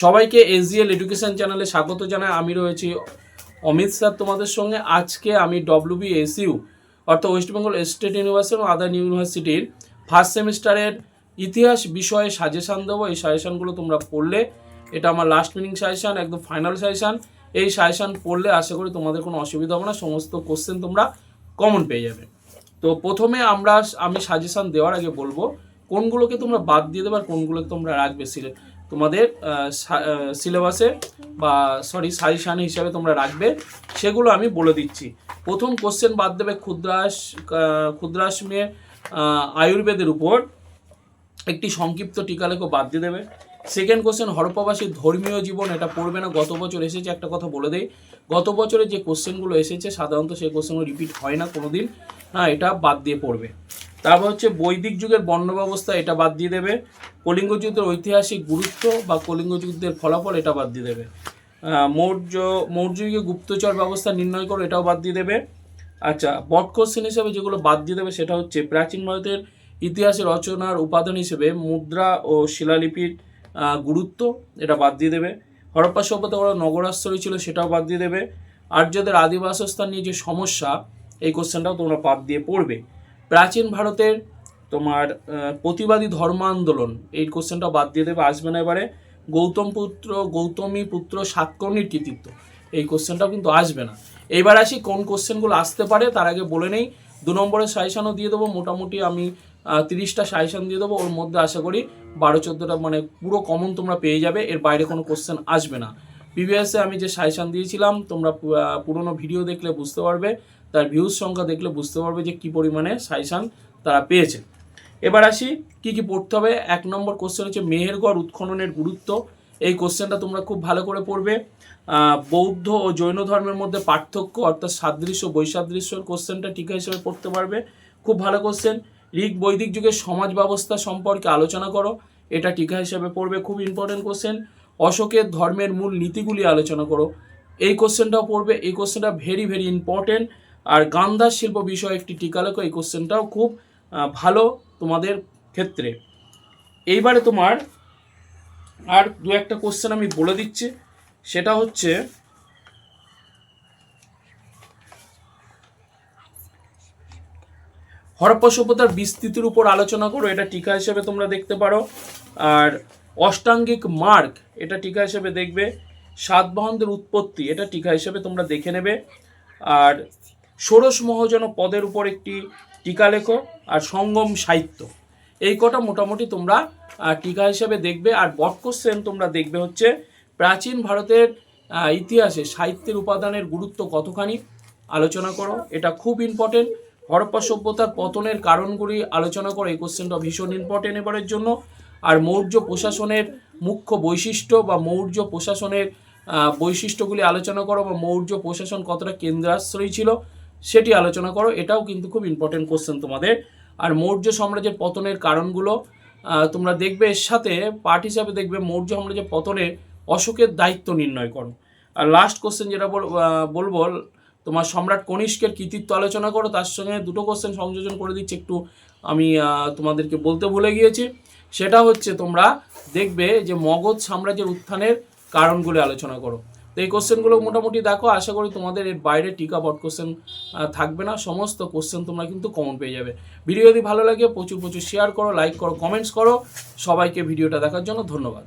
সবাইকে SGL education চ্যানেলে স্বাগত জানাই। আমি রয়েছি অমিত স্যার তোমাদের সঙ্গে। আজকে আমি WBSU অর্থাৎ ওয়েস্ট বেঙ্গল স্টেট ইউনিভার্সিটি এবং আদার ইউনিভার্সিটির ফার্স্ট সেমিস্টারের ইতিহাস বিষয়ে সাজেশান দেবো। এই সাজেশানগুলো তোমরা পড়লে, এটা আমার লাস্ট মিনিং সাজেশান, একদম ফাইনাল সাজেশান। এই সাজেশান পড়লে আশা করি তোমাদের কোনো অসুবিধা হবে না, সমস্ত কোশ্চেন তোমরা কমন পেয়ে যাবে। তো প্রথমে আমি সাজেশান দেওয়ার আগে বলবো কোনগুলোকে তোমরা বাদ দিয়ে দেবে আর কোনগুলোকে তোমরা রাখবে তোমাদের সিলেবাসে বা সাজেশান হিসাবে তোমরা রাখবে, সেগুলো আমি বলে দিচ্ছি। প্রথম কোশ্চেন বাদ দেবে ক্ষুদ্রাশ্মের আয়ুর্বেদের উপর একটি সংক্ষিপ্ত টিকালেখ বাদ দিয়ে দেবে। সেকেন্ড কোশ্চেন হরপ্পাবাসীর ধর্মীয় জীবন, এটা পড়বে না, গত বছর এসেছে। একটা কথা বলে দেই, গত বছরে যে কোশ্চেনগুলো এসেছে সাধারণত সেই কোশ্চেনগুলো রিপিট হয় না কোনো দিন, এটা বাদ দিয়ে পড়বে। তারপর হচ্ছে বৈদিক যুগের বর্ণ ব্যবস্থা, এটা বাদ দিয়ে দেবে। কলিঙ্গ যুদ্ধের ঐতিহাসিক গুরুত্ব বা কলিঙ্গ যুদ্ধের ফলাফল, এটা বাদ দিয়ে দেবে। মৌর্য যুগে গুপ্তচর ব্যবস্থা নির্ণয় করো, এটাও বাদ দিয়ে দেবে। আচ্ছা, বট কোশ্চেন হিসেবে যেগুলো বাদ দিয়ে দেবে সেটা হচ্ছে প্রাচীন ভারতের ইতিহাসের রচনার উপাদান হিসেবে মুদ্রা ও শিলালিপির গুরুত্ব, এটা বাদ দিয়ে দেবে। হরপ্পা সভ্যতা ওরা নগরাশ্রয় ছিল, সেটাও বাদ দিয়ে দেবে। আর্যদের আদিবাসস্থান নিয়ে যে সমস্যা, এই কোশ্চেনটাও তোমরা বাদ দিয়ে পড়বে। প্রাচীন ভারতের তোমার প্রতিবাদী ধর্ম আন্দোলন, এই কোশ্চেনটা বাদ দিয়ে দেবে, আসবে না এবারে। গৌতমী পুত্র সাতকর্ণীর কৃতিত্ব, এই কোশ্চেনটাও কিন্তু আসবে না। এইবার আসি কোন কোশ্চেনগুলো আসতে পারে, তার আগে বলে নেই 2 নম্বরের সাজেশানও দিয়ে দেবো। মোটামুটি আমি 30টা সাজেশান দিয়ে দেবো, ওর মধ্যে আশা করি 12-14টা মানে পুরো কমন তোমরা পেয়ে যাবে, এর বাইরে কোনো কোশ্চেন আসবে না। প্রিভিয়াসে আমি যে সাজেশান দিয়েছিলাম তোমরা পুরোনো ভিডিও দেখলে বুঝতে পারবে, তার ভিউজ সংখ্যা দেখলে বুঝতে পারবে যে কী পরিমাণে সাজেশান তারা পেয়েছে। এবার আসি কী কী পড়তে হবে। 1 নম্বর কোশ্চেন হচ্ছে মেহেরগড় উৎখননের গুরুত্ব, এই কোশ্চেনটা তোমরা খুব ভালো করে পড়বে। বৌদ্ধ ও জৈন ধর্মের মধ্যে পার্থক্য অর্থাৎ সাদৃশ্য বৈসাদৃশ্যর কোশ্চেনটা টিকা হিসেবে পড়তে পারবে, খুব ভালো কোশ্চেন। ঋগ বৈদিক যুগের সমাজ ব্যবস্থা সম্পর্কে আলোচনা করো, এটা টিকা হিসেবে পড়বে, খুব ইম্পর্টেন্ট কোশ্চেন। অশোকের ধর্মের মূল নীতিগুলি আলোচনা করো, এই কোশ্চেনটাও পড়বে, এই কোশ্চেনটা ভেরি ভেরি ইম্পর্টেন্ট। আর গান্ধার শিল্প বিষয়ে একটি টিকা লেখো, এই কোশ্চেনটাও খুব ভালো তোমাদের ক্ষেত্রে। এইবারে তোমার আর 2-1টা কোশ্চেন আমি বলে দিচ্ছি, সেটা হচ্ছে হরপ্পা সভ্যতার বিস্তৃতির উপর আলোচনা করো, এটা টিকা হিসেবে তোমরা দেখতে পারো। আর অষ্টাঙ্গিক মার্গ, এটা টিকা হিসেবে দেখবে। সাতবাহনদের উৎপত্তি, এটা টিকা হিসেবে তোমরা দেখে নেবে। আর ষোড়শ মহাজন পদের উপর একটি টিকা লেখো। আর সঙ্গম সাহিত্য, এই কটা মোটামুটি তোমরা টিকা হিসেবে দেখবে। আর বট কোশ্চেন তোমরা দেখবে হচ্ছে প্রাচীন ভারতের ইতিহাসে সাহিত্যের উপাদানের গুরুত্ব কতখানি আলোচনা করো, এটা খুব ইম্পর্টেন্ট। হরপ্পা সভ্যতার পতনের কারণগুলি আলোচনা করো, এই কোশ্চেনটা ভীষণ ইম্পর্টেন্ট এবারের জন্য। আর মৌর্য প্রশাসনের মুখ্য বৈশিষ্ট্য বা মৌর্য প্রশাসনের বৈশিষ্ট্যগুলি আলোচনা করো, বা মৌর্য প্রশাসন কতটা কেন্দ্রাশ্রয়ী ছিল সেটি আলোচনা করো, এটাও কিন্তু খুব ইম্পর্টেন্ট কোশ্চেন তোমাদের। আর মৌর্য সাম্রাজ্যের পতনের কারণগুলো তোমরা দেখবে, এর সাথে পার্ট হিসাবে দেখবে মৌর্য সাম্রাজ্যের পতনে অশোকের দায়িত্ব নির্ণয় করো। আর লাস্ট কোশ্চেন যেটা বলবো তোমার সম্রাট কনিষ্কের কৃতিত্ব আলোচনা করো। তার সঙ্গে 2টো কোশ্চেন সংযোজন করে দিচ্ছি, একটু আমি তোমাদেরকে বলতে ভুলে গিয়েছি। সেটা হচ্ছে তোমরা দেখবে যে মগধ সাম্রাজ্যের উত্থানের কারণগুলি আলোচনা করো। তো এই কোশ্চেনগুলো মোটামুটি দেখো, আশা করি তোমাদের এর বাইরে টিকা বট কোশ্চেন থাকবে না, সমস্ত কোশ্চেন তোমরা কিন্তু কমন পেয়ে যাবে। ভিডিও যদি ভালো লাগে প্রচুর শেয়ার করো, লাইক করো, কমেন্টস করো। সবাইকে ভিডিওটা দেখার জন্য ধন্যবাদ।